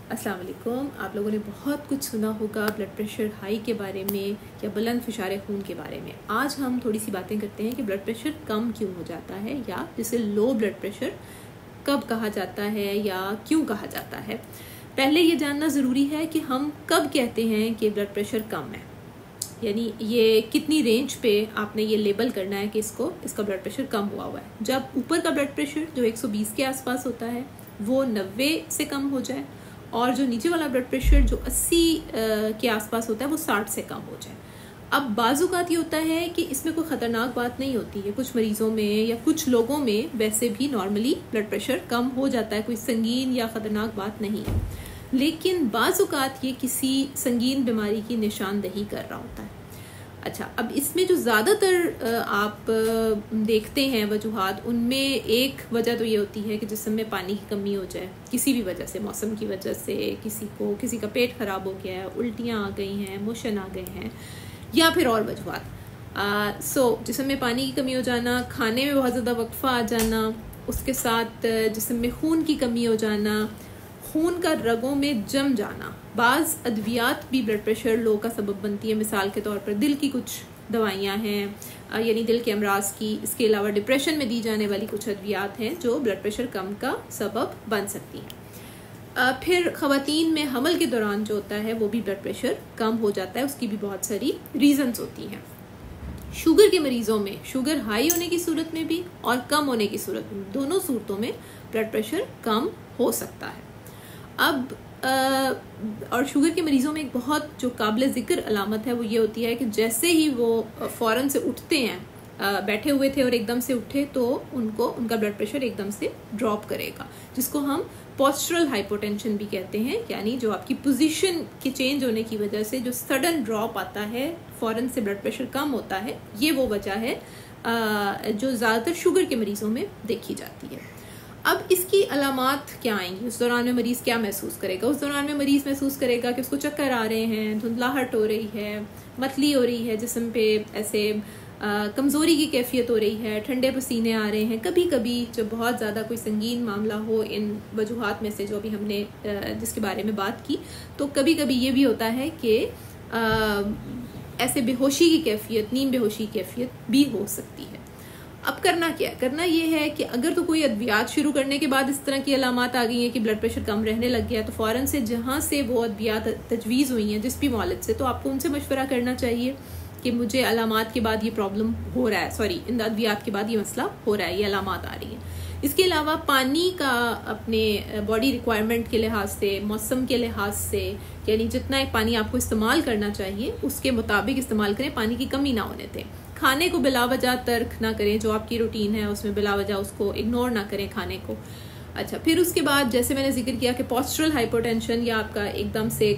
अस्सलाम वालेकुम। आप लोगों ने बहुत कुछ सुना होगा ब्लड प्रेशर हाई के बारे में या बुलंद फिशारे खून के बारे में। आज हम थोड़ी सी बातें करते हैं कि ब्लड प्रेशर कम क्यों हो जाता है या जिसे लो ब्लड प्रेशर कब कहा जाता है या क्यों कहा जाता है। पहले ये जानना ज़रूरी है कि हम कब कहते हैं कि ब्लड प्रेशर कम है, यानी ये कितनी रेंज पे आपने ये लेबल करना है कि इसका ब्लड प्रेशर कम हुआ है। जब ऊपर का ब्लड प्रेशर जो 120 के आसपास होता है वो 90 से कम हो जाए और जो नीचे वाला ब्लड प्रेशर जो 80 के आसपास होता है वो 60 से कम हो जाए। अब बाज़-औक़ात ये होता है कि इसमें कोई ख़तरनाक बात नहीं होती है। कुछ मरीज़ों में या कुछ लोगों में वैसे भी नॉर्मली ब्लड प्रेशर कम हो जाता है, कोई संगीन या ख़तरनाक बात नहीं है। लेकिन बाज़-औक़ात ये किसी संगीन बीमारी की निशानदही कर रहा होता है। अच्छा, अब इसमें जो ज़्यादातर आप देखते हैं वजूहात, उनमें एक वजह तो ये होती है कि जिस्म में पानी की कमी हो जाए किसी भी वजह से, मौसम की वजह से, किसी का पेट ख़राब हो गया है, उल्टियाँ आ गई हैं, मोशन आ गए हैं या फिर और वजूहात। जिस्म में पानी की कमी हो जाना, खाने में बहुत ज़्यादा वक्फा आ जाना, उसके साथ जिस्म में खून की कमी हो जाना, खून का रगों में जम जाना। बाज़ अद्वियात भी ब्लड प्रेशर लो का सबब बनती है। मिसाल के तौर पर दिल की कुछ दवाइयाँ हैं, यानी दिल के अमराज की। इसके अलावा डिप्रेशन में दी जाने वाली कुछ अद्वियात हैं जो ब्लड प्रेशर कम का सबब बन सकती हैं। फिर ख़वातीन में हमल के दौरान जो होता है वो भी ब्लड प्रेशर कम हो जाता है। उसकी भी बहुत सारी रीज़न्स होती हैं। शुगर के मरीज़ों में शुगर हाई होने की सूरत में भी और कम होने की सूरत में, दोनों सूरतों में ब्लड प्रेशर कम हो सकता है। अब और शुगर के मरीज़ों में एक बहुत जो काबिल ज़िक्र अलामत है वो ये होती है कि जैसे ही वो फ़ौरन से उठते हैं, बैठे हुए थे और एकदम से उठे तो उनका ब्लड प्रेशर एकदम से ड्रॉप करेगा, जिसको हम पोस्चरल हाइपोटेंशन भी कहते हैं। यानी जो आपकी पोजीशन के चेंज होने की वजह से जो सडन ड्रॉप आता है, फ़ौरन से ब्लड प्रेशर कम होता है, ये वो वजह है जो ज़्यादातर शुगर के मरीज़ों में देखी जाती है। अब इसकी अलामात क्या आएंगी? उस दौरान में मरीज़ क्या महसूस करेगा? उस दौरान में मरीज़ महसूस करेगा कि उसको चक्कर आ रहे हैं, धुंधलाहट हो रही है, मतली हो रही है, जिस्म पे ऐसे कमज़ोरी की कैफियत हो रही है, ठंडे पसीने आ रहे हैं। कभी कभी जब बहुत ज़्यादा कोई संगीन मामला हो, इन वजूहात में से जो अभी हमने जिसके बारे में बात की, तो कभी कभी ये भी होता है कि ऐसे बेहोशी की कैफियत, नीम बेहोशी की कैफियत भी हो सकती है। अब करना क्या है? करना ये है कि अगर तो कोई अद्वियात शुरू करने के बाद इस तरह की अलामात आ गई हैं कि ब्लड प्रेशर कम रहने लग गया है, तो फ़ौरन से जहाँ से वो अद्वियात तजवीज़ हुई हैं जिस भी मौलद से, तो आपको उनसे मशवरा करना चाहिए कि मुझे अलामात के बाद ये प्रॉब्लम हो रहा है, इन अद्वियात के बाद ये मसला हो रहा है, ये अलामात आ रही है। इसके अलावा पानी का अपने बॉडी रिक्वायरमेंट के लिहाज से, मौसम के लिहाज से, यानी जितना पानी आपको इस्तेमाल करना चाहिए उसके मुताबिक इस्तेमाल करें, पानी की कमी ना होने दें। खाने को बिलावजह तर्क ना करें, जो आपकी रूटीन है उसमें बिलावजह उसको इग्नोर ना करें खाने को। अच्छा, फिर उसके बाद जैसे मैंने जिक्र किया कि पोस्चरल हाइपोटेंशन या आपका एकदम से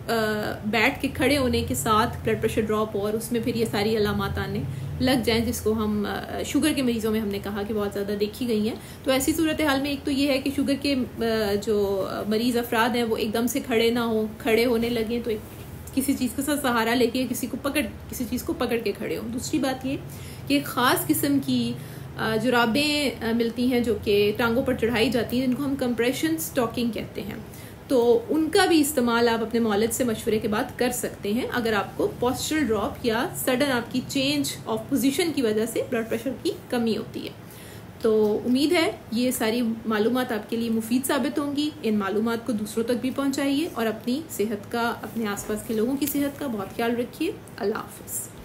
बैठ के खड़े होने के साथ ब्लड प्रेशर ड्रॉप हो और उसमें फिर ये सारी अलामात आने लग जाएं, जिसको हम शुगर के मरीज़ों में हमने कहा कि बहुत ज़्यादा देखी गई हैं। तो ऐसी सूरत हाल में एक तो ये है कि शुगर के जो मरीज़ अफराद हैं वो एकदम से खड़े ना हो, खड़े होने लगें तो किसी चीज़ का सहारा लेके किसी चीज़ को पकड़ के खड़े हों। दूसरी बात ये कि एक ख़ास किस्म की जुराबें मिलती हैं जो कि टांगों पर चढ़ाई जाती हैं, जिनको हम कंप्रेशन स्टॉकिंग कहते हैं। तो उनका भी इस्तेमाल आप अपने मौलद से मशवरे के बाद कर सकते हैं अगर आपको पोस्चरल ड्रॉप या सडन आपकी चेंज ऑफ पोजीशन की वजह से ब्लड प्रेशर की कमी होती है। तो उम्मीद है ये सारी मालूमात आपके लिए मुफीद साबित होंगी। इन मालूमात को दूसरों तक भी पहुंचाइए और अपनी सेहत का, अपने आसपास के लोगों की सेहत का बहुत ख्याल रखिए। अल्लाह हाफ़िज़।